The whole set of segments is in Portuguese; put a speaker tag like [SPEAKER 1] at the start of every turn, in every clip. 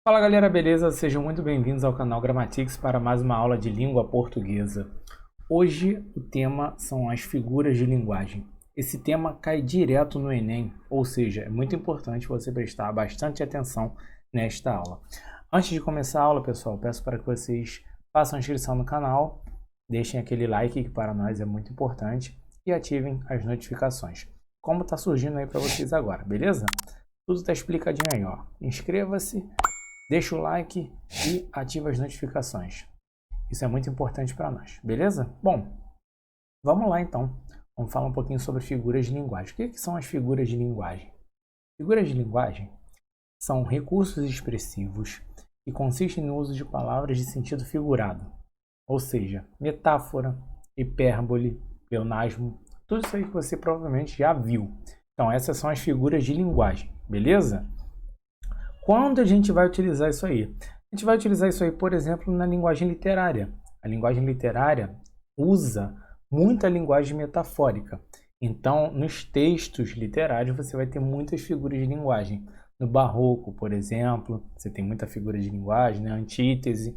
[SPEAKER 1] Fala galera, beleza? Sejam muito bem-vindos ao canal Gramatix para mais uma aula de língua portuguesa. Hoje o tema são as figuras de linguagem. Esse tema cai direto no Enem, ou seja, é muito importante você prestar bastante atenção nesta aula. Antes de começar a aula, pessoal, peço para que vocês façam a inscrição no canal, deixem aquele like que para nós é muito importante e ativem as notificações, como está surgindo aí para vocês agora, beleza? Tudo está explicadinho aí, ó. Inscreva-se, deixa o like e ativa as notificações. Isso é muito importante para nós, beleza? Bom, vamos lá então. Vamos falar um pouquinho sobre figuras de linguagem. O que são as figuras de linguagem? Figuras de linguagem são recursos expressivos que consistem no uso de palavras de sentido figurado, ou seja, metáfora, hipérbole, pleonasmo, tudo isso aí que você provavelmente já viu. Então, essas são as figuras de linguagem, beleza? Quando a gente vai utilizar isso aí? A gente vai utilizar isso aí, por exemplo, na linguagem literária. A linguagem literária usa muita linguagem metafórica. Então, nos textos literários, você vai ter muitas figuras de linguagem. No Barroco, por exemplo, você tem muita figura de linguagem, né? Antítese.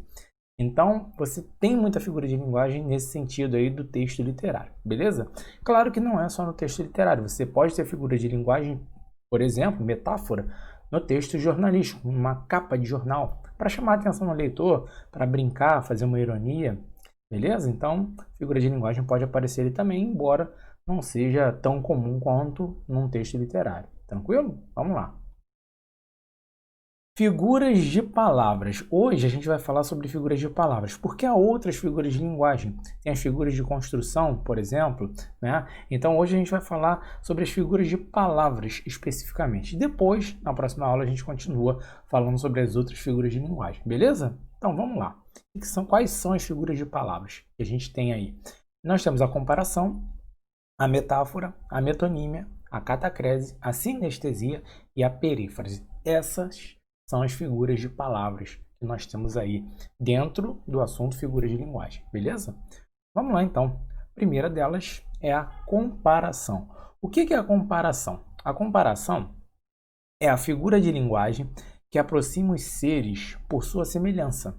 [SPEAKER 1] Então, você tem muita figura de linguagem nesse sentido aí do texto literário, beleza? Claro que não é só no texto literário. Você pode ter figura de linguagem, por exemplo, metáfora, no texto jornalístico, uma capa de jornal, para chamar a atenção do leitor, para brincar, fazer uma ironia, beleza? Então, figura de linguagem pode aparecer ali também, embora não seja tão comum quanto num texto literário. Tranquilo? Vamos lá. Figuras de palavras. Hoje a gente vai falar sobre figuras de palavras, porque há outras figuras de linguagem. Tem as figuras de construção, por exemplo, né? Então hoje a gente vai falar sobre as figuras de palavras especificamente. Depois, na próxima aula, a gente continua falando sobre as outras figuras de linguagem, beleza? Então vamos lá. Quais são as figuras de palavras que a gente tem aí? Nós temos a comparação, a metáfora, a metonímia, a catacrese, a sinestesia e a perífrase. Essas são as figuras de palavras que nós temos aí dentro do assunto figuras de linguagem, beleza? Vamos lá então. A primeira delas é a comparação. O que é a comparação? A comparação é a figura de linguagem que aproxima os seres por sua semelhança.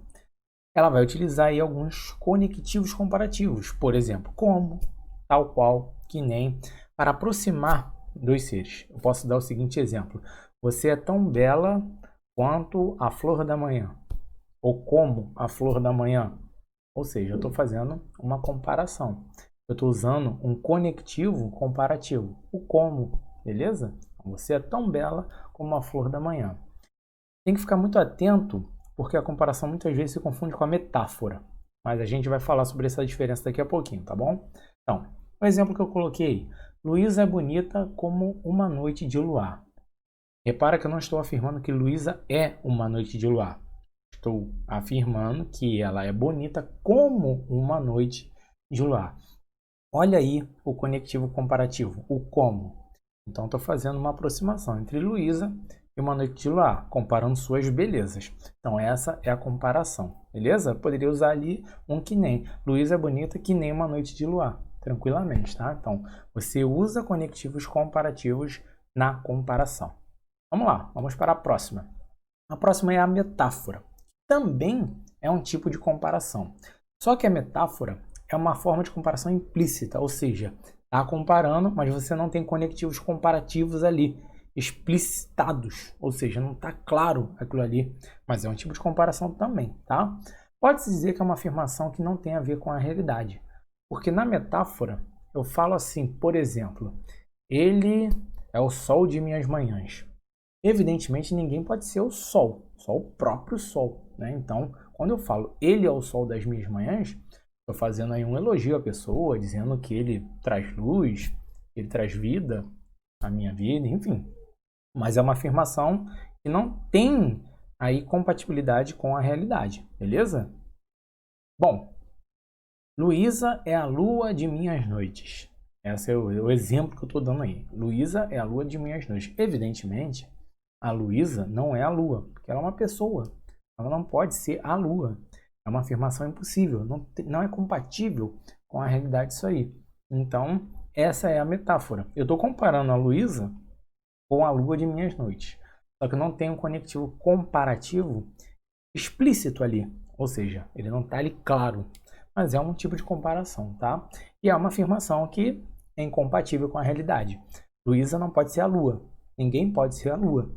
[SPEAKER 1] Ela vai utilizar aí alguns conectivos comparativos, por exemplo, como, tal qual, que nem, para aproximar dos seres. Eu posso dar o seguinte exemplo: você é tão bela quanto a flor da manhã, ou como a flor da manhã. Ou seja, eu estou fazendo uma comparação. Eu estou usando um conectivo comparativo, o como, beleza? Você é tão bela como a flor da manhã. Tem que ficar muito atento, porque a comparação muitas vezes se confunde com a metáfora. Mas a gente vai falar sobre essa diferença daqui a pouquinho, tá bom? Então, o exemplo que eu coloquei: Luísa é bonita como uma noite de luar. Repara que eu não estou afirmando que Luísa é uma noite de luar. Estou afirmando que ela é bonita como uma noite de luar. Olha aí o conectivo comparativo, o como. Então, estou fazendo uma aproximação entre Luísa e uma noite de luar, comparando suas belezas. Então, essa é a comparação, beleza? Eu poderia usar ali um que nem. Luísa é bonita que nem uma noite de luar, tranquilamente, tá? Então, você usa conectivos comparativos na comparação. Vamos lá, vamos para a próxima. A próxima é a metáfora. Também é um tipo de comparação. Só que a metáfora é uma forma de comparação implícita, ou seja, está comparando, mas você não tem conectivos comparativos ali, explicitados, ou seja, não está claro aquilo ali, mas é um tipo de comparação também, tá? Pode-se dizer que é uma afirmação que não tem a ver com a realidade, porque na metáfora eu falo assim, por exemplo, ele é o sol de minhas manhãs. Evidentemente, ninguém pode ser o sol, só o próprio sol, né? Então, quando eu falo ele é o sol das minhas manhãs, estou fazendo aí um elogio à pessoa, dizendo que ele traz luz, ele traz vida à minha vida, enfim. Mas é uma afirmação que não tem aí compatibilidade com a realidade, beleza? Bom, Luísa é a lua de minhas noites. Esse é o exemplo que eu estou dando aí. Luísa é a lua de minhas noites. Evidentemente, a Luísa não é a Lua, porque ela é uma pessoa. Ela não pode ser a Lua. É uma afirmação impossível. Não é compatível com a realidade isso aí. Então, essa é a metáfora. Eu estou comparando a Luísa com a Lua de minhas noites. só que não tem um conectivo comparativo explícito ali, ou seja, ele não está ali claro, mas é um tipo de comparação, tá? E é uma afirmação que é incompatível com a realidade. Luísa não pode ser a lua, ninguém pode ser a lua.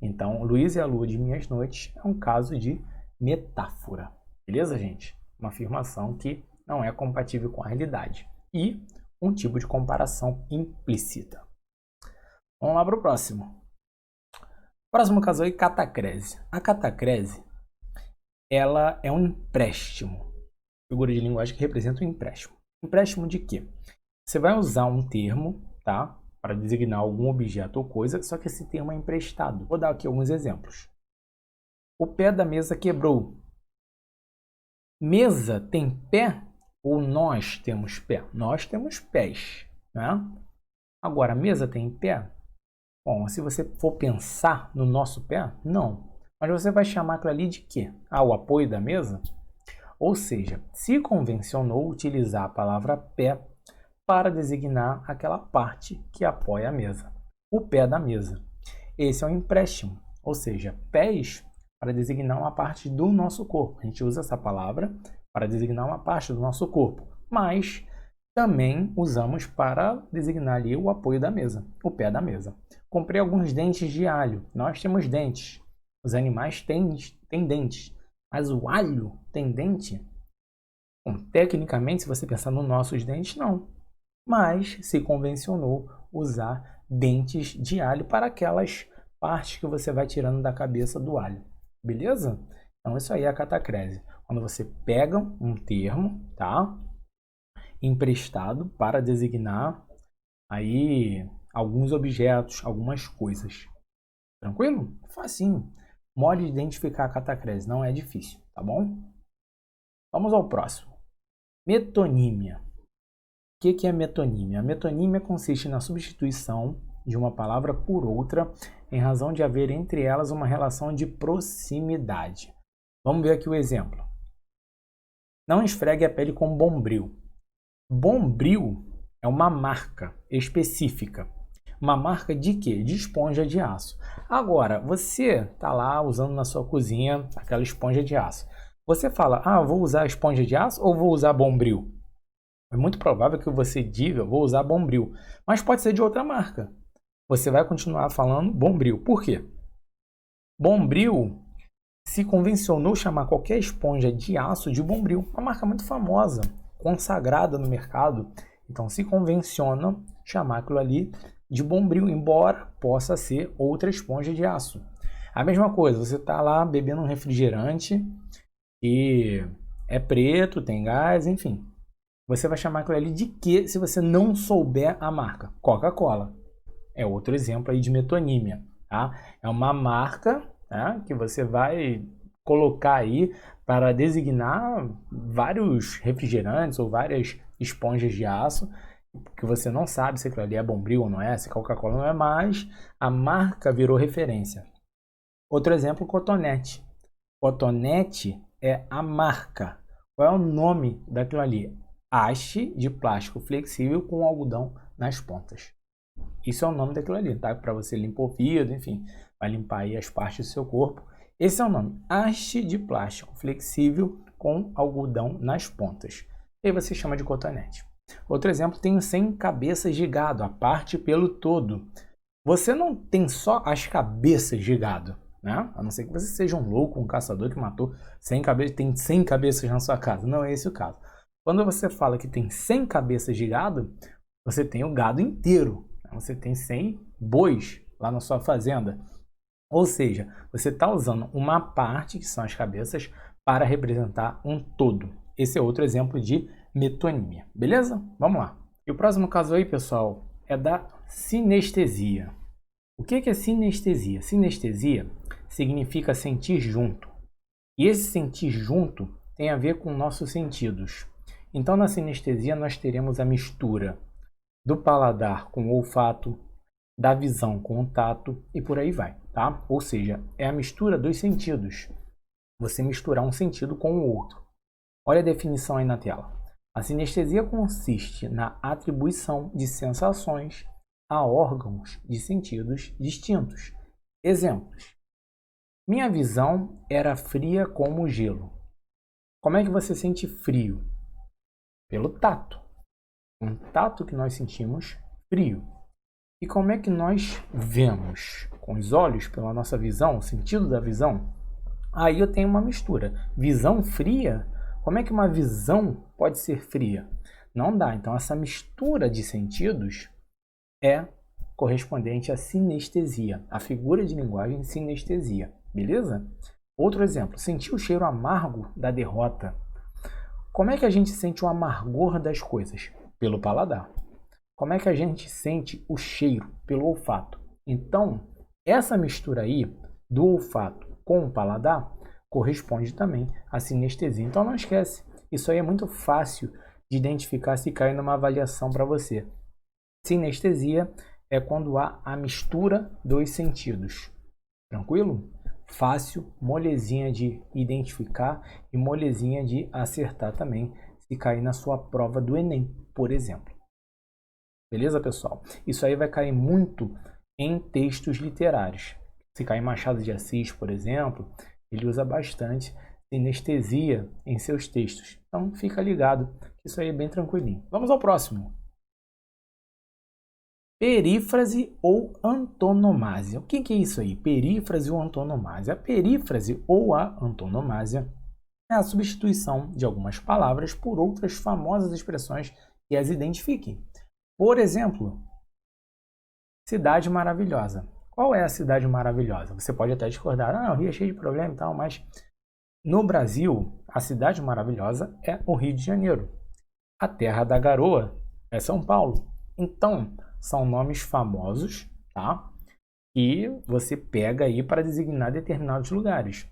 [SPEAKER 1] Então, Luísa e a lua de minhas noites é um caso de metáfora, beleza, gente? Uma afirmação que não é compatível com a realidade e um tipo de comparação implícita. Vamos lá para o próximo. Próximo caso aí, catacrese. A catacrese, ela é um empréstimo. Figura de linguagem que representa um empréstimo. Empréstimo de quê? Você vai usar um termo, tá? Para designar algum objeto ou coisa, só que esse termo é emprestado. Vou dar aqui alguns exemplos. O pé da mesa quebrou. Mesa tem pé ou nós temos pé? Nós temos pés, né? Agora, mesa tem pé? Bom, se você for pensar no nosso pé, não. Mas você vai chamar aquilo ali de quê? Ah, o apoio da mesa? Ou seja, se convencionou utilizar a palavra pé para designar aquela parte que apoia a mesa. O pé da mesa. Esse é um empréstimo, ou seja, pés para designar uma parte do nosso corpo. A gente usa essa palavra para designar uma parte do nosso corpo, mas também usamos para designar ali o apoio da mesa, o pé da mesa. Comprei alguns dentes de alho. Nós temos dentes. Os animais têm dentes. Mas o alho tem dente? Bom, tecnicamente, se você pensar nos nossos dentes, não. Mas se convencionou usar dentes de alho para aquelas partes que você vai tirando da cabeça do alho. Beleza? Então, isso aí é a catacrese. Quando você pega um termo, tá? Emprestado para designar aí alguns objetos, algumas coisas. Tranquilo? Facinho. Modo de identificar a catacrese, não é difícil, tá bom? Vamos ao próximo. Metonímia. O que é metonímia? A metonímia consiste na substituição de uma palavra por outra em razão de haver entre elas uma relação de proximidade. Vamos ver aqui o exemplo. Não esfregue a pele com bombril. Bombril é uma marca específica. Uma marca de quê? De esponja de aço. Agora, você está lá usando na sua cozinha aquela esponja de aço. Você fala, vou usar esponja de aço ou vou usar bombril? É muito provável que você diga, vou usar bombril. Mas pode ser de outra marca. Você vai continuar falando bombril. Por quê? Bombril se convencionou chamar qualquer esponja de aço de bombril. Uma marca muito famosa, consagrada no mercado. Então se convenciona chamar aquilo ali de bombril, embora possa ser outra esponja de aço. A mesma coisa, você está lá bebendo um refrigerante e é preto, tem gás, enfim. Você vai chamar aquilo ali de quê se você não souber a marca? Coca-Cola. É outro exemplo aí de metonímia, tá? É uma marca, tá, que você vai colocar aí para designar vários refrigerantes ou várias esponjas de aço que você não sabe se aquilo ali é bombril ou não é, se Coca-Cola não é, mas a marca virou referência. Outro exemplo, cotonete. Cotonete é a marca. Qual é o nome daquilo ali? Haste de plástico flexível com algodão nas pontas. Isso é o nome daquilo ali, tá? Para você limpar o ouvido, enfim, vai limpar aí as partes do seu corpo. Esse é o nome, haste de plástico flexível com algodão nas pontas. E aí você chama de cotonete. Outro exemplo, tenho 100 cabeças de gado, a parte pelo todo. Você não tem só as cabeças de gado, né? A não ser que você seja um louco, um caçador que matou 100 cabeças, tem 100 cabeças na sua casa. Não é esse o caso. Quando você fala que tem 100 cabeças de gado, você tem o gado inteiro. Você tem 100 bois lá na sua fazenda. Ou seja, você está usando uma parte, que são as cabeças, para representar um todo. Esse é outro exemplo de metonímia. Beleza? Vamos lá. E o próximo caso aí, pessoal, é da sinestesia. O que é sinestesia? Sinestesia significa sentir junto. E esse sentir junto tem a ver com nossos sentidos. Então, na sinestesia, nós teremos a mistura do paladar com o olfato, da visão com o tato e por aí vai, tá? Ou seja, é a mistura dos sentidos. Você misturar um sentido com o outro. Olha a definição aí na tela. A sinestesia consiste na atribuição de sensações a órgãos de sentidos distintos, Exemplos. Minha visão era fria como o gelo. Como é que você sente frio? Pelo tato. Um tato que nós sentimos frio. E como é que nós vemos? Com os olhos, pela nossa visão, o sentido da visão? Aí eu tenho uma mistura. Visão fria? Como é que uma visão pode ser fria? Não dá. Então, essa mistura de sentidos é correspondente à sinestesia, a figura de linguagem sinestesia. Beleza? Outro exemplo. Sentir o cheiro amargo da derrota. Como é que a gente sente o amargor das coisas? Pelo paladar. Como é que a gente sente o cheiro? Pelo olfato. Então, essa mistura aí do olfato com o paladar corresponde também à sinestesia. Então, não esquece. Isso aí é muito fácil de identificar se cai numa avaliação para você. Sinestesia é quando há a mistura dos sentidos. Tranquilo? Fácil, molezinha de identificar e molezinha de acertar também se cair na sua prova do Enem, por exemplo. Beleza, pessoal? Isso aí vai cair muito em textos literários. Se cair Machado de Assis, por exemplo, ele usa bastante sinestesia em seus textos. Então, fica ligado, que isso aí é bem tranquilinho. Vamos ao próximo. Perífrase ou antonomásia. O que é isso aí? Perífrase ou antonomásia? A perífrase ou a antonomásia é a substituição de algumas palavras por outras famosas expressões que as identifiquem. Por exemplo, cidade maravilhosa. Qual é a cidade maravilhosa? Você pode até discordar, o Rio é cheio de problema e tal, mas no Brasil, a cidade maravilhosa é o Rio de Janeiro. A terra da garoa é São Paulo. Então, são nomes famosos, tá? E você pega aí para designar determinados lugares.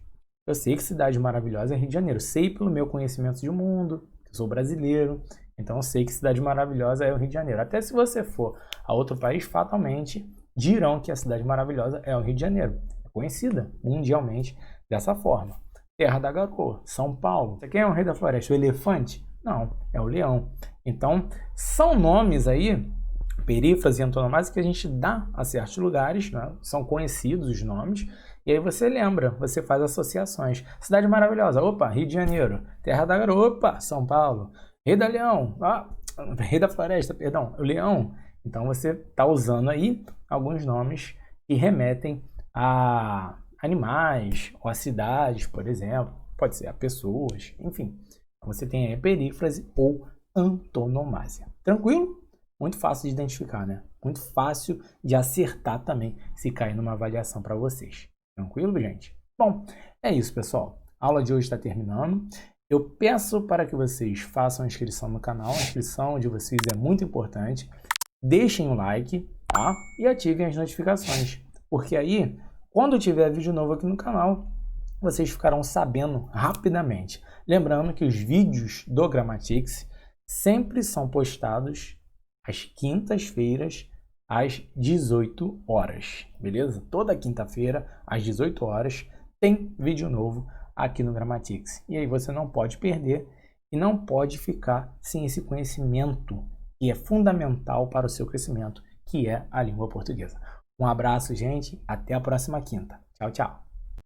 [SPEAKER 1] Eu sei que cidade maravilhosa é Rio de Janeiro. Sei pelo meu conhecimento de mundo, eu sou brasileiro, então eu sei que cidade maravilhosa é o Rio de Janeiro. Até se você for a outro país, fatalmente dirão que a cidade maravilhosa é o Rio de Janeiro. É conhecida mundialmente dessa forma. Terra da garoa, São Paulo. Quem é o rei da floresta? O elefante? Não, é o leão. Então, são nomes aí, perífrase e antonomásia, que a gente dá a certos lugares, né? São conhecidos os nomes, e aí você lembra, você faz associações. Cidade maravilhosa, opa, Rio de Janeiro. Terra da garoa, opa, São Paulo. Rei da leão, rei da floresta, perdão, o leão. Então você está usando aí alguns nomes que remetem a animais ou a cidades, por exemplo. Pode ser a pessoas, enfim. Você tem aí a perífrase ou antonomásia. Tranquilo? Muito fácil de identificar, né? Muito fácil de acertar também se cair numa avaliação para vocês. Tranquilo, gente? Bom, é isso, pessoal. A aula de hoje está terminando. Eu peço para que vocês façam a inscrição no canal. A inscrição de vocês é muito importante. Deixem o like, tá? E ativem as notificações. Porque aí, quando tiver vídeo novo aqui no canal, vocês ficarão sabendo rapidamente. Lembrando que os vídeos do Grammatics sempre são postados às quintas-feiras, às 18 horas, beleza? Toda quinta-feira, às 18 horas, tem vídeo novo aqui no Grammatics. E aí você não pode perder e não pode ficar sem esse conhecimento que é fundamental para o seu crescimento, que é a língua portuguesa. Um abraço, gente. Até a próxima quinta. Tchau, tchau.